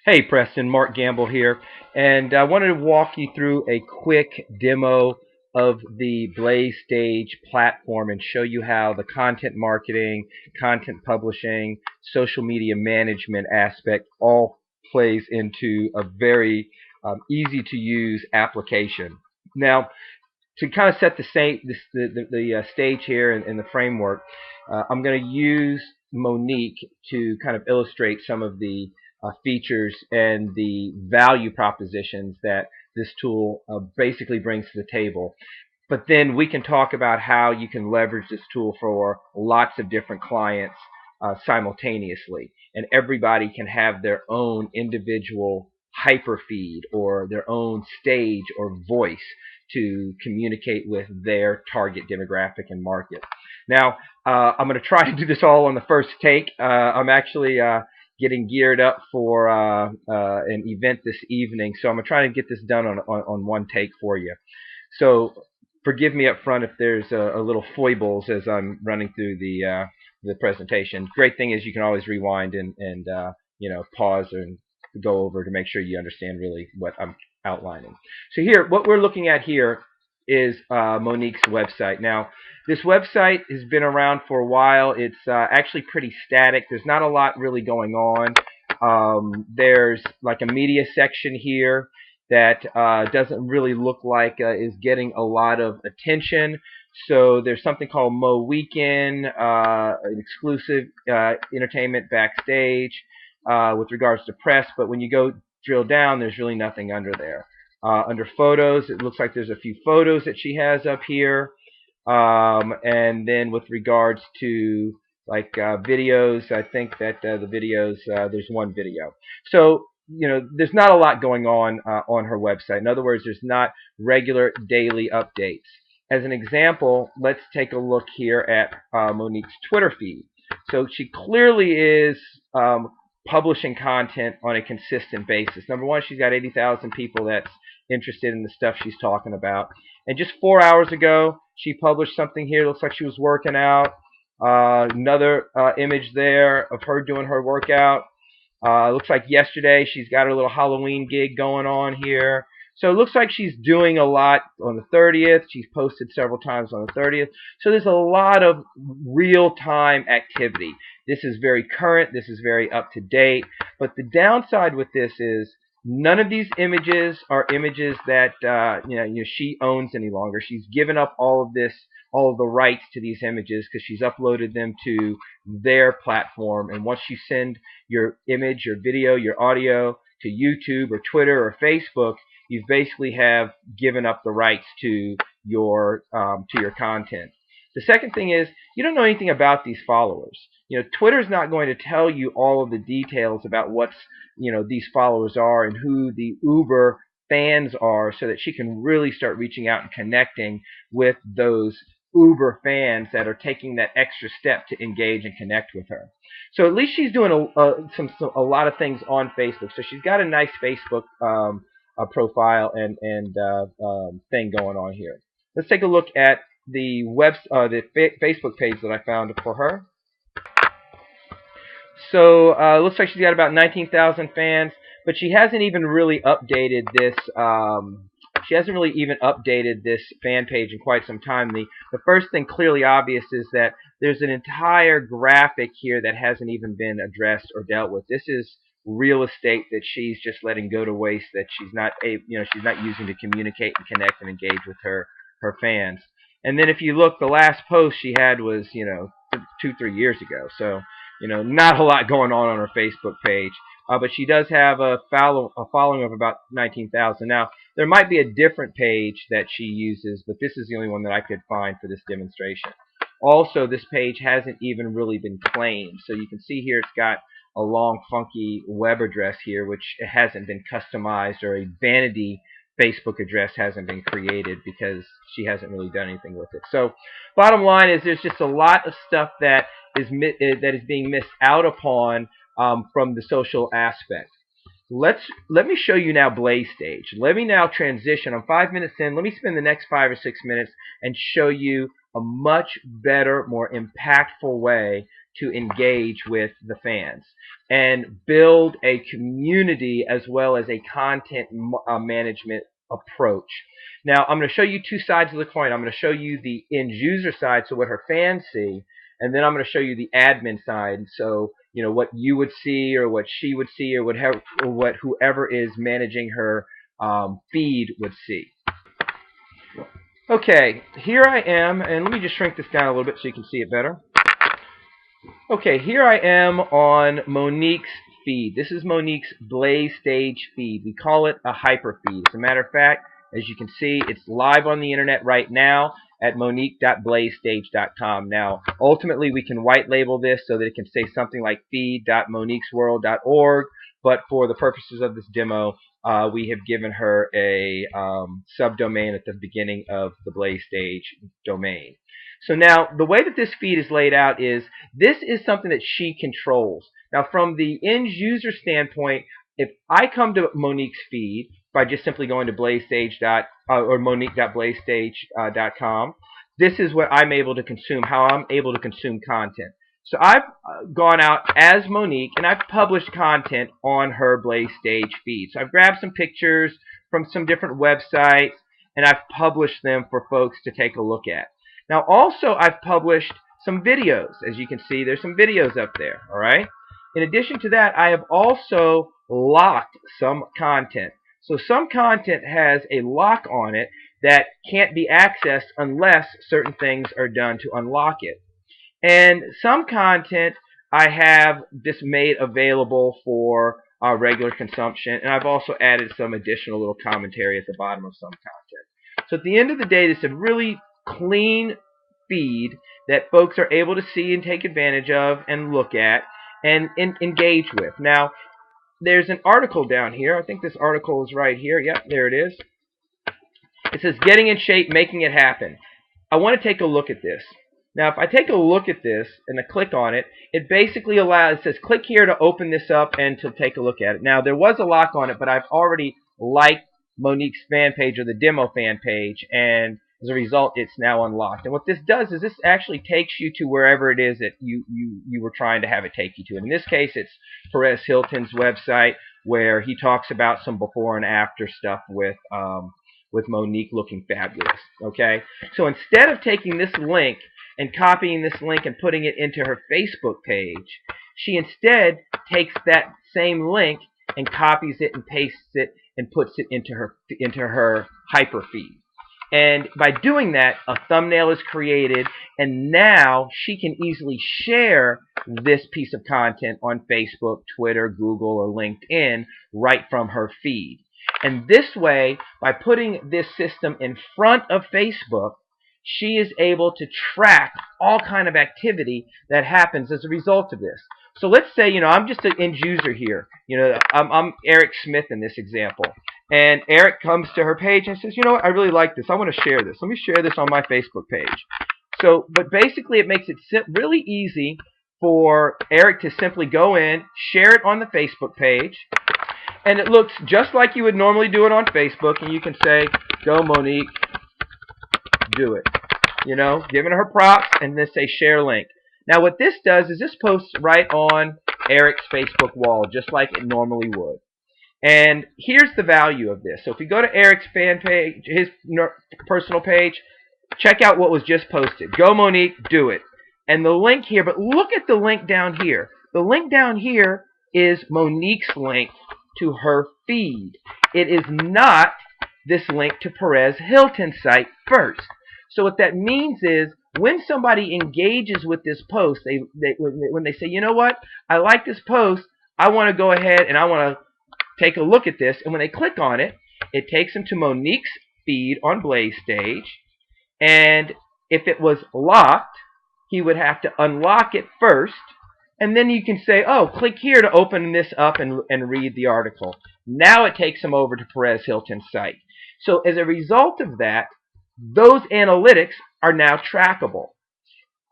Hey Preston, Mark Gamble here, and I wanted to walk you through a quick demo of the Blazestage platform and show you how the content marketing, content publishing, social media management aspect all plays into a very easy to use application. Now, to kind of set the stage here and the framework, I'm going to use Monique to kind of illustrate some of the features and the value propositions that this tool basically brings to the table. But then we can talk about how you can leverage this tool for lots of different clients simultaneously, and everybody can have their own individual hyperfeed or their own stage or voice to communicate with their target demographic and market. Now, I'm going to try to do this all on the first take. I'm actually getting geared up for an event this evening, so I'm going to try to get this done on one take for you. So forgive me up front if there's a little foibles as I'm running through the presentation. Great thing is you can always rewind and pause and go over to make sure you understand really what I'm outlining. So here, what we're looking at here is Monique's website. Now, this website has been around for a while. It's actually pretty static. There's not a lot really going on. There's like a media section here that doesn't really look like is getting a lot of attention. So there's something called Mo Weekend, an exclusive entertainment backstage with regards to press. But when you go drill down, there's really nothing under there. Under photos, it looks like there's a few photos that she has up here. And then with regards to like videos, I think that the videos, there's one video. So there's not a lot going on her website. In other words, there's not regular daily updates. As an example, let's take a look here at Monique's Twitter feed. So she clearly is publishing content on a consistent basis. Number one, she's got 80,000 people that's interested in the stuff she's talking about. And just 4 hours ago, she published something here. Looks like she was working out. Another image there of her doing her workout. Looks like yesterday she's got her little Halloween gig going on here. So it looks like she's doing a lot on the 30th. She's posted several times on the 30th. So there's a lot of real-time activity. This is very current. This is very up-to-date. But the downside with this is none of these images are images that she owns any longer. She's given up all of the rights to these images because she's uploaded them to their platform. And once you send your image, your video, your audio to YouTube or Twitter or Facebook, you basically have given up the rights to your content. The second thing is you don't know anything about these followers. Twitter's not going to tell you all of the details about what's these followers are and who the uber fans are, so that she can really start reaching out and connecting with those uber fans that are taking that extra step to engage and connect with her. So at least she's doing a lot of things on Facebook. So she's got a nice Facebook profile and thing going on here. Let's take a look at the Facebook page that I found for her. So it looks like she's got about 19,000 fans, but she hasn't even really updated this. She hasn't really even updated this fan page in quite some time. The first thing clearly obvious is that there's an entire graphic here that hasn't even been addressed or dealt with. This is real estate that she's just letting go to waste, that she's not using to communicate and connect and engage with her fans. And then if you look, the last post she had was 2-3 years ago. So not a lot going on her Facebook page. But she does have a following of about 19,000. Now, there might be a different page that she uses, but this is the only one that I could find for this demonstration. Also, this page hasn't even really been claimed. So you can see here it's got a long, funky web address here, which hasn't been customized, or a vanity Facebook address hasn't been created because she hasn't really done anything with it. So bottom line is there's just a lot of stuff that is being missed out upon from the social aspect. Let me show you now Blazestage. Let me now transition. I'm 5 minutes in. Let me spend the next 5 or 6 minutes and show you a much better, more impactful way to engage with the fans and build a community as well as a content management approach. Now, I'm going to show you two sides of the coin. I'm going to show you the end user side, so what her fans see, and then I'm going to show you the admin side, so what you would see or what she would see or what whoever is managing her feed would see. Okay, here I am, and let me just shrink this down a little bit so you can see it better. Okay, here I am on Monique's feed. This is Monique's Blazestage feed. We call it a hyper feed. As a matter of fact, as you can see, it's live on the internet right now at monique.blazestage.com. Now, ultimately, we can white label this so that it can say something like feed.moniquesworld.org, but for the purposes of this demo, we have given her a subdomain at the beginning of the Blazestage domain. So now, the way that this feed is laid out is, this is something that she controls. Now, from the end user standpoint, if I come to Monique's feed by just simply going to Blazestage or monique.blazestage.com, this is what I'm able to consume, how I'm able to consume content. So I've gone out as Monique, and I've published content on her Blazestage feed. So I've grabbed some pictures from some different websites, and I've published them for folks to take a look at. Now, also, I've published some videos. As you can see, there's some videos up there, all right? In addition to that, I have also locked some content. So some content has a lock on it that can't be accessed unless certain things are done to unlock it. And some content I have just made available for regular consumption, and I've also added some additional little commentary at the bottom of some content. So at the end of the day, this is a really clean feed that folks are able to see and take advantage of and look at and engage with. Now, there's an article down here. I think this article is right here. Yep, there it is. It says, "Getting in Shape, Making It Happen." I want to take a look at this. Now, if I take a look at this and I click on it, it basically allows, it says, click here to open this up and to take a look at it. Now, there was a lock on it, but I've already liked Monique's fan page, or the demo fan page, and as a result, it's now unlocked. And what this does is this actually takes you to wherever it is that you were trying to have it take you to. And in this case, it's Perez Hilton's website, where he talks about some before and after stuff with Monique looking fabulous. Okay, so instead of taking this link and copying this link and putting it into her Facebook page, she instead takes that same link and copies it and pastes it and puts it into her hyper feed. And by doing that, a thumbnail is created, and now she can easily share this piece of content on Facebook, Twitter, Google, or LinkedIn right from her feed. And this way, by putting this system in front of Facebook, she is able to track all kind of activity that happens as a result of this. So let's say, I'm just an end user here. I'm Eric Smith in this example. And Eric comes to her page and says, you know what, I really like this. I want to share this. Let me share this on my Facebook page. So, but basically it makes it really easy for Eric to simply go in, share it on the Facebook page, and it looks just like you would normally do it on Facebook, and you can say, go Monique, do it. Giving her props, and then say share link. Now what this does is this posts right on Eric's Facebook wall, just like it normally would. And here's the value of this. So if you go to Eric's fan page, his personal page, check out what was just posted. Go Monique, do it. And the link here, but look at the link down here. The link down here is Monique's link to her feed. It is not this link to Perez Hilton's site first. So what that means is, when somebody engages with this post, when they say, you know what, I like this post, I want to go ahead and I want to take a look at this, and when they click on it, it takes them to Monique's feed on Blazestage, and if it was locked, he would have to unlock it first, and then you can say, oh, click here to open this up and read the article. Now it takes them over to Perez Hilton's site. So as a result of that, those analytics are now trackable.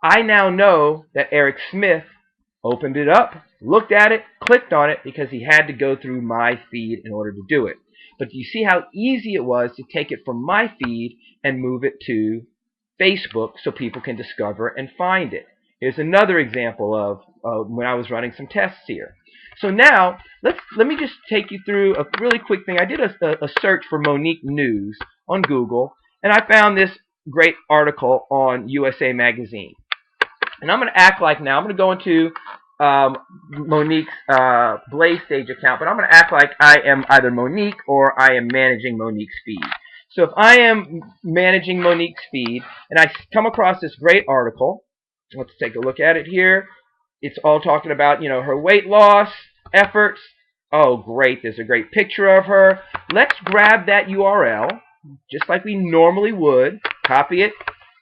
I now know that Eric Smith opened it up, looked at it, clicked on it, because he had to go through my feed in order to do it. But you see how easy it was to take it from my feed and move it to Facebook so people can discover and find it. Here's another example of when I was running some tests here. So now, let me just take you through a really quick thing. I did a search for Monique News on Google, and I found this great article on USA Magazine. And I'm going to act like now, I'm going to go into Monique's Blazestage account, but I'm going to act like I am either Monique or I am managing Monique's feed. So if I am managing Monique's feed, and I come across this great article, let's take a look at it here. It's all talking about, her weight loss efforts. Oh, great. There's a great picture of her. Let's grab that URL, just like we normally would, copy it,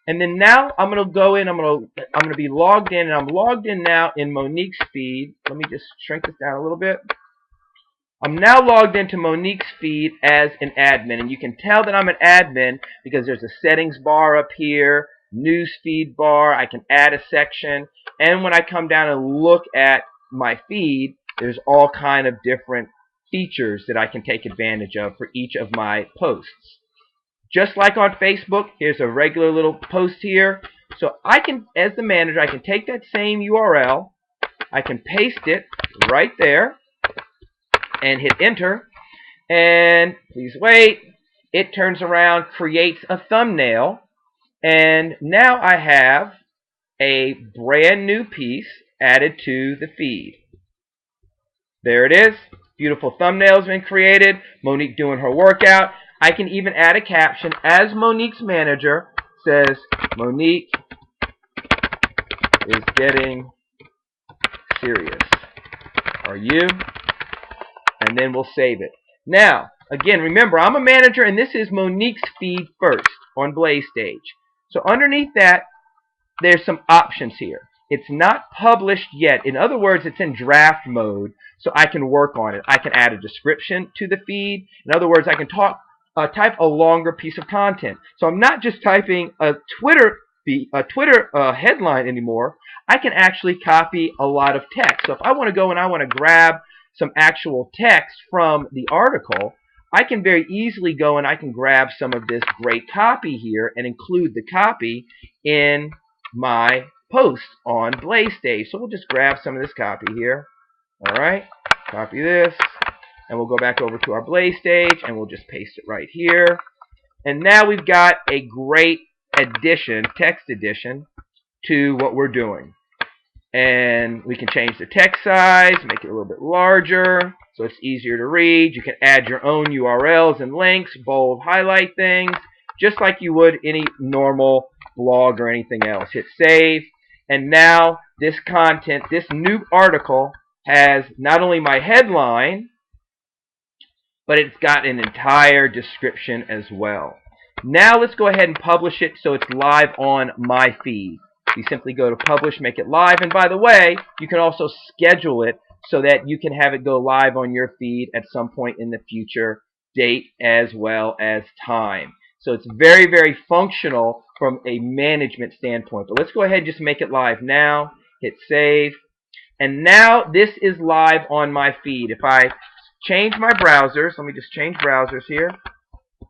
and then now I'm going to go in, I'm going to be logged in, and I'm logged in now in Monique's feed. Let me just shrink this down a little bit. I'm now logged into Monique's feed as an admin, and you can tell that I'm an admin because there's a settings bar up here, news feed bar, I can add a section, and when I come down and look at my feed, there's all kind of different features that I can take advantage of for each of my posts. Just like on Facebook, here's a regular little post here. So I can, as the manager, I can take that same URL, I can paste it right there, and hit enter, and please wait, it turns around, creates a thumbnail, and now I have a brand new piece added to the feed. There it is. Beautiful thumbnail's been created. Monique doing her workout. I can even add a caption as Monique's manager says, Monique is getting serious. Are you? And then we'll save it. Now, again, remember, I'm a manager, and this is Monique's feed first on Blazestage. So underneath that, there's some options here. It's not published yet. In other words, it's in draft mode, so I can work on it. I can add a description to the feed. In other words, I can type a longer piece of content. So I'm not just typing a Twitter headline anymore. I can actually copy a lot of text. So if I want to go and I want to grab some actual text from the article, I can very easily go and I can grab some of this great copy here and include the copy in my post on Blazestage. So we'll just grab some of this copy here. Alright, copy this, and we'll go back over to our Blazestage and we'll just paste it right here. And now we've got a great addition, text addition, to what we're doing. And we can change the text size, make it a little bit larger so it's easier to read. You can add your own URLs and links, bold, highlight things, just like you would any normal blog or anything else. Hit save, and now this content, this new article, has not only my headline, but it's got an entire description as well. Now let's go ahead and publish it so it's live on my feed. You simply go to publish, make it live, and by the way, you can also schedule it so that you can have it go live on your feed at some point in the future, date as well as time. So it's very, very functional from a management standpoint. But let's go ahead and just make it live now. Hit save. And now this is live on my feed. If I change my browsers, let me just change browsers here.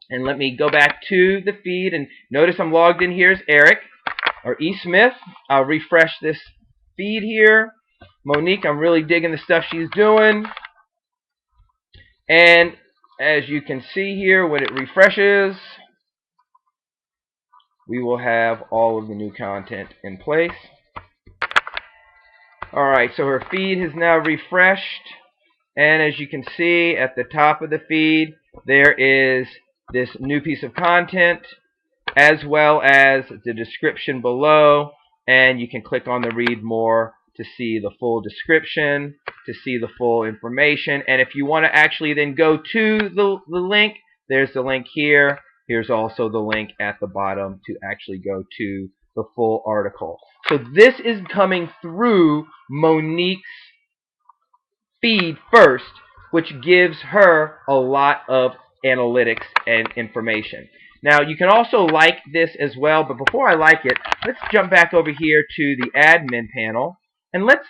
And let me go back to the feed. And notice I'm logged in here as Eric or E. Smith. I'll refresh this feed here. Monique, I'm really digging the stuff she's doing. And as you can see here, when it refreshes, we will have all of the new content in place. Alright, so her feed has now refreshed. And as you can see at the top of the feed, there is this new piece of content as well as the description below. And you can click on the read more to see the full description, to see the full information. And if you want to actually then go to the link, there's the link here. Here's also the link at the bottom to actually go to the full article. So this is coming through Monique's feed first, which gives her a lot of analytics and information. Now you can also like this as well, but before I like it, let's jump back over here to the admin panel and let's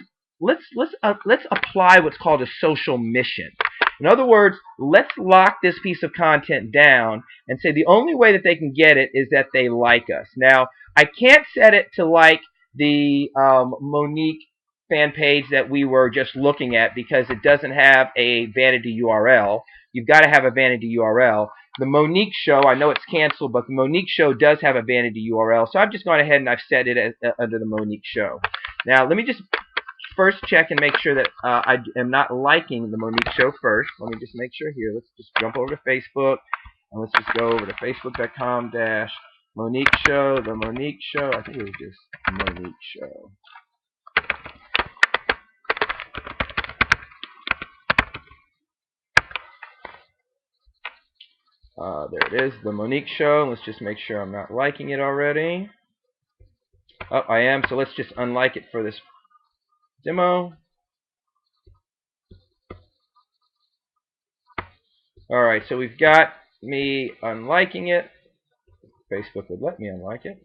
apply what's called a social mission. In other words, let's lock this piece of content down and say the only way that they can get it is that they like us. Now, I can't set it to like the Monique fan page that we were just looking at because it doesn't have a vanity URL. You've got to have a vanity URL. The Monique show, I know it's canceled, but the Monique show does have a vanity URL. So I've just gone ahead and I've set it as, under the Monique show. Now, let me just first check and make sure that I am not liking the Monique show first. Let me just make sure here. Let's just jump over to Facebook. And let's just go over to facebook.com/Monique show. The Monique show. I think it was just Monique show. There it is, the Monique show. Let's just make sure I'm not liking it already. Oh, I am, so let's just unlike it for this demo. Alright, so we've got me unliking it. Facebook would let me unlike it.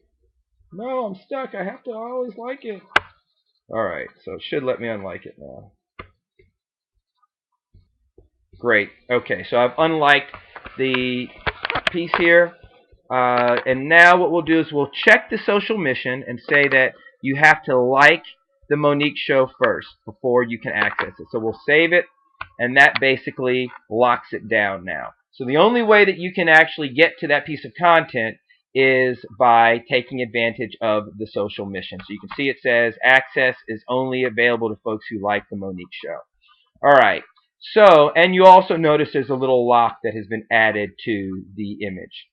No, I'm stuck. I have to always like it. Alright, so it should let me unlike it now. Great. Okay, so I've unliked the piece here. And now what we'll do is we'll check the social mission and say that you have to like the Monique show first before you can access it. So we'll save it, and that basically locks it down now. So the only way that you can actually get to that piece of content is by taking advantage of the social mission. So you can see it says access is only available to folks who like the Monique show. Alright, so, and you also notice there's a little lock that has been added to the image.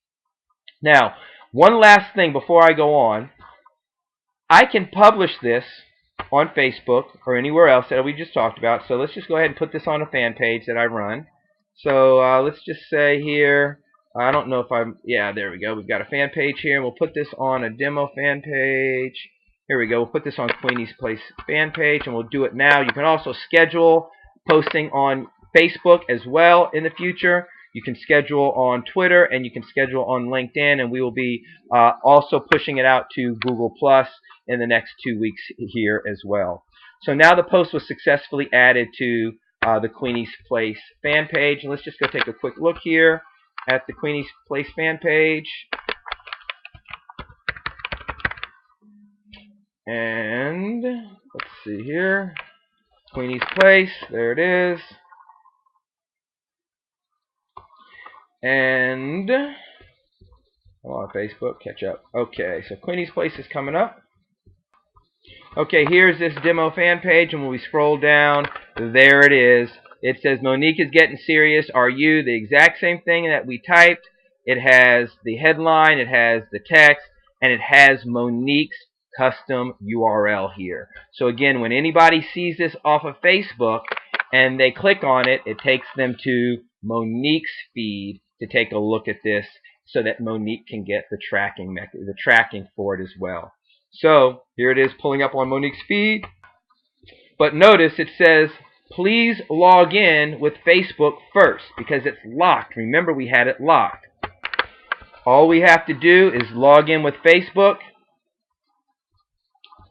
Now, one last thing before I go on. I can publish this on Facebook or anywhere else that we just talked about. So let's just go ahead and put this on a fan page that I run. So let's just say here, I don't know if I'm, yeah, there we go. We've got a fan page here. We'll put this on a demo fan page. Here we go. We'll put this on Queenie's Place fan page, and we'll do it now. You can also schedule posting on Facebook as well in the future. You can schedule on Twitter, and you can schedule on LinkedIn, and we will be also pushing it out to Google Plus in the next 2 weeks here as well. So now the post was successfully added to the Queenie's Place fan page. And let's just go take a quick look here at the Queenie's Place fan page. And let's see here. Queenie's Place, there it is. And come on, Facebook, catch up. Okay, so Queenie's Place is coming up. Okay, here's this demo fan page, and when we scroll down, there it is. It says, Monique is getting serious. Are you? The exact same thing that we typed. It has the headline, it has the text, and it has Monique's custom URL here. So again, when anybody sees this off of Facebook and they click on it, it takes them to Monique's feed to take a look at this so that Monique can get the tracking for it as well. So here it is pulling up on Monique's feed. But notice it says, please log in with Facebook first because it's locked. Remember, we had it locked. All we have to do is log in with Facebook.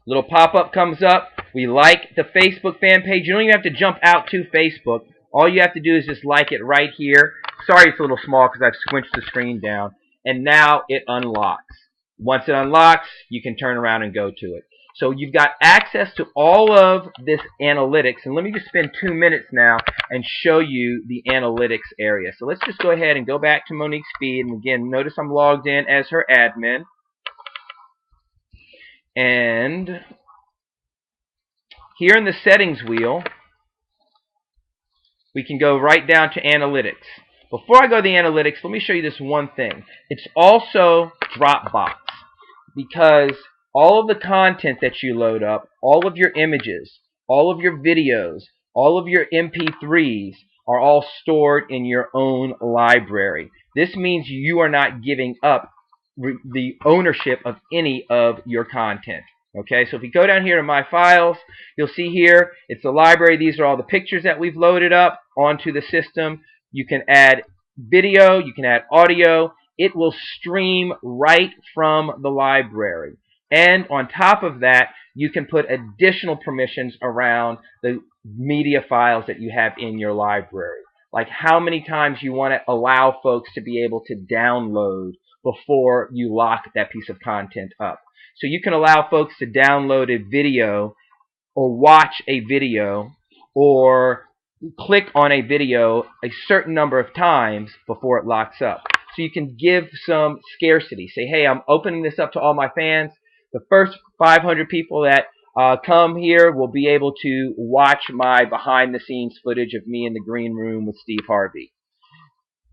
Little pop-up comes up. We like the Facebook fan page. You don't even have to jump out to Facebook. All you have to do is just like it right here. Sorry it's a little small because I've squinched the screen down. And now it unlocks. Once it unlocks, you can turn around and go to it. So you've got access to all of this analytics. And let me just spend 2 minutes now and show you the analytics area. So let's just go ahead and go back to Monique's feed. And again, notice I'm logged in as her admin. And here in the settings wheel, we can go right down to analytics. Before I go to the analytics, let me show you this one thing. It's also Dropbox, because all of the content that you load up, all of your images, all of your videos, all of your MP3s are all stored in your own library. This means you are not giving up the ownership of any of your content. Okay, so if you go down here to My Files, you'll see here, it's the library. These are all the pictures that we've loaded up onto the system. You can add video, you can add audio. It will stream right from the library. And on top of that, you can put additional permissions around the media files that you have in your library. Like how many times you want to allow folks to be able to download before you lock that piece of content up. So you can allow folks to download a video or watch a video or click on a video a certain number of times before it locks up. So you can give some scarcity. Say, hey, I'm opening this up to all my fans. The first 500 people that come here will be able to watch my behind-the-scenes footage of me in the green room with Steve Harvey.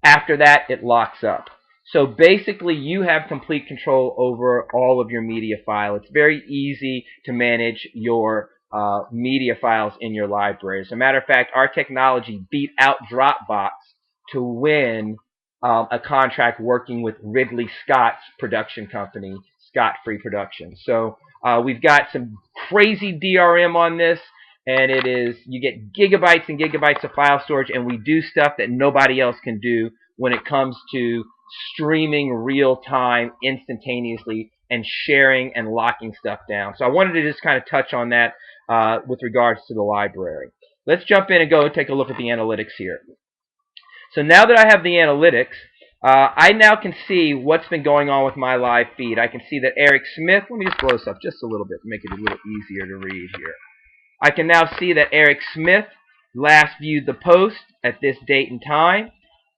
After that, it locks up. So basically, you have complete control over all of your media file. It's very easy to manage your media files in your library. As a matter of fact, our technology beat out Dropbox to win a contract working with Ridley Scott's production company, Scott Free Productions. So we've got some crazy DRM on this, and it is, you get gigabytes and gigabytes of file storage, and we do stuff that nobody else can do when it comes to streaming real time instantaneously and sharing and locking stuff down. So I wanted to just kind of touch on that with regards to the library. Let's jump in and go and take a look at the analytics here. So now that I have the analytics, I now can see what's been going on with my live feed. I can see that Eric Smith, let me just blow this up just a little bit, make it a little easier to read here. I can now see that Eric Smith last viewed the post at this date and time.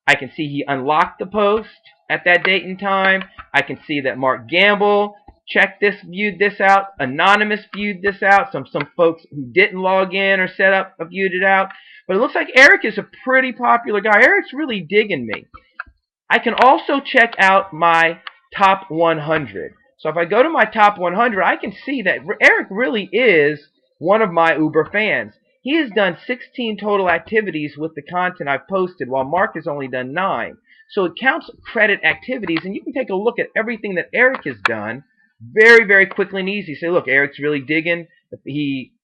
I can see he unlocked the post at that date and time. I can see that Mark Gamble checked this, viewed this out. Anonymous viewed this out. Some folks who didn't log in or set up viewed it out. But it looks like Eric is a pretty popular guy. Eric's really digging me. I can also check out my top 100. So if I go to my top 100, I can see that Eric really is one of my Uber fans. He has done 16 total activities with the content I've posted, while Mark has only done 9. So it counts credit activities, and you can take a look at everything that Eric has done very, very quickly and easy. Say, look, Eric's really digging. He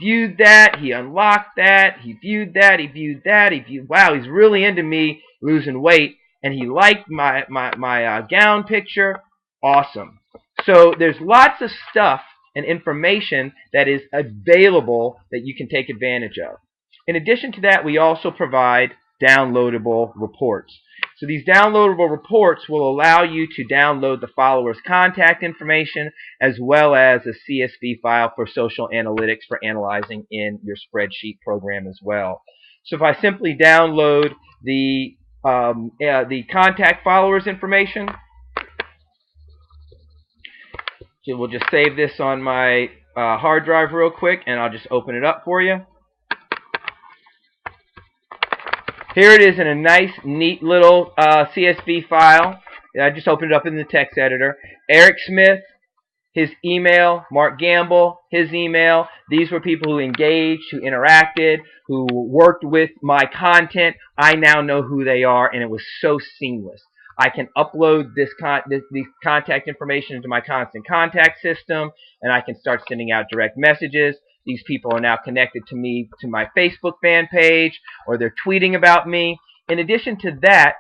viewed that. He unlocked that. He viewed that. He viewed that. He viewed, wow, he's really into me losing weight, and he liked my gown picture. Awesome. So there's lots of stuff and information that is available that you can take advantage of. In addition to that, we also provide downloadable reports. So these downloadable reports will allow you to download the follower's contact information as well as a CSV file for social analytics for analyzing in your spreadsheet program as well. So if I simply download the contact followers information, so we'll just save this on my hard drive real quick, and I'll just open it up for you. Here it is in a nice, neat little CSV file. I just opened it up in the text editor. Eric Smith, his email. Mark Gamble, his email. These were people who engaged, who interacted, who worked with my content. I now know who they are, and it was so seamless. I can upload this contact information into my constant contact system, and I can start sending out direct messages. These people are now connected to me, to my Facebook fan page, or they're tweeting about me. In addition to that,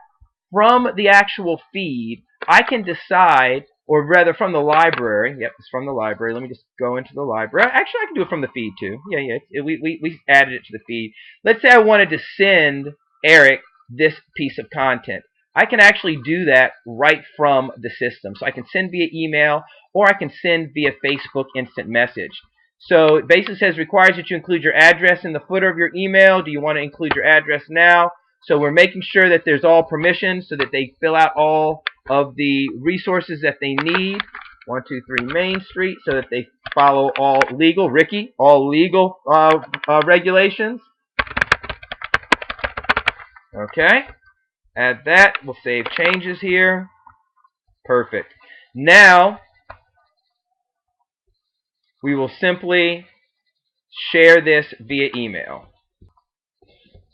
from the actual feed, I can decide, or rather from the library. Yep, it's from the library. Let me just go into the library. Actually, I can do it from the feed too. Yeah, we added it to the feed. Let's say I wanted to send Eric this piece of content. I can actually do that right from the system. So I can send via email, or I can send via Facebook instant message. So it basically says requires that you include your address in the footer of your email. Do you want to include your address now? So we're making sure that there's all permissions so that they fill out all of the resources that they need. 123 Main Street, so that they follow all legal, Ricky, all legal regulations. Okay. Add that. We'll save changes here. Perfect. Now, we will simply share this via email.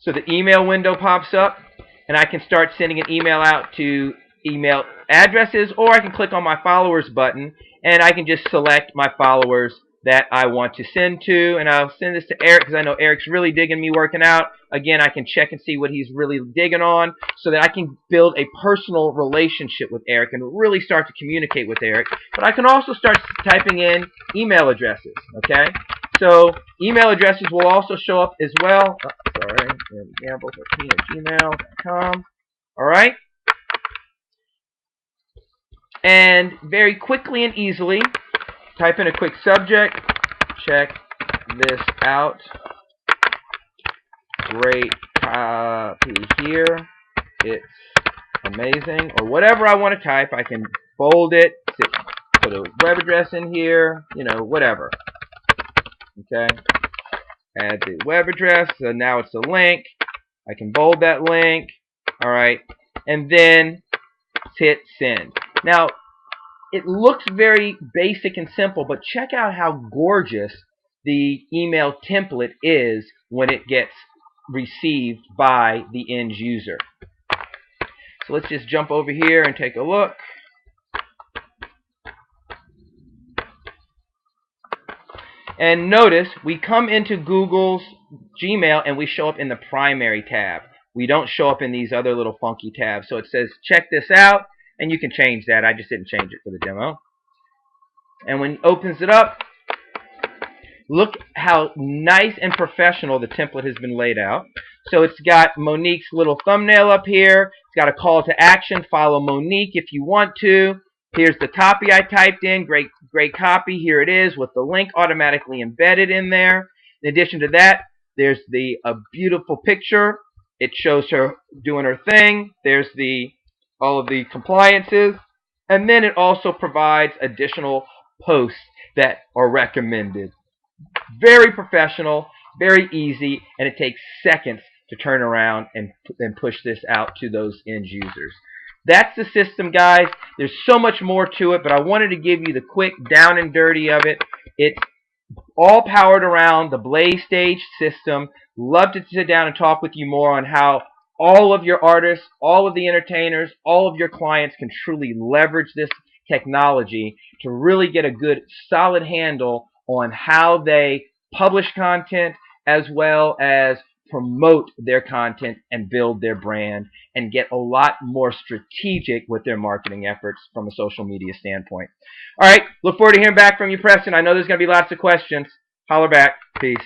So the email window pops up, and I can start sending an email out to email addresses, or I can click on my followers button, and I can just select my followers that I want to send to, and I'll send this to Eric because I know Eric's really digging me working out. Again, I can check and see what he's really digging on so that I can build a personal relationship with Eric and really start to communicate with Eric. But I can also start typing in email addresses, okay? So email addresses will also show up as well. Oh, sorry, gamble13@gmail.com. All right? And very quickly and easily, type in a quick subject, check this out, great copy here, it's amazing, or whatever I want to type. I can bold it, put a web address in here, whatever. Okay, add the web address, so now it's a link. I can bold that link, alright, and then hit send. Now, it looks very basic and simple, but check out how gorgeous the email template is when it gets received by the end user. So let's just jump over here and take a look. And notice we come into Google's Gmail and we show up in the primary tab. We don't show up in these other little funky tabs. So it says check this out, and you can change that. I just didn't change it for the demo. And when it opens it up, look how nice and professional the template has been laid out. So it's got Monique's little thumbnail up here. It's got a call to action. Follow Monique if you want to. Here's the copy I typed in. Great copy. Here it is with the link automatically embedded in there. In addition to that, there's a beautiful picture. It shows her doing her thing. There's all of the compliances. And then it also provides additional posts that are recommended. Very professional, very easy, and it takes seconds to turn around and push this out to those end users. That's the system, guys. There's so much more to it, but I wanted to give you the quick down and dirty of it. It's all powered around the Blazestage system. Love to sit down and talk with you more on how all of your artists, all of the entertainers, all of your clients can truly leverage this technology to really get a good, solid handle on how they publish content as well as promote their content and build their brand and get a lot more strategic with their marketing efforts from a social media standpoint. All right, look forward to hearing back from you, Preston. I know there's going to be lots of questions. Holler back. Peace.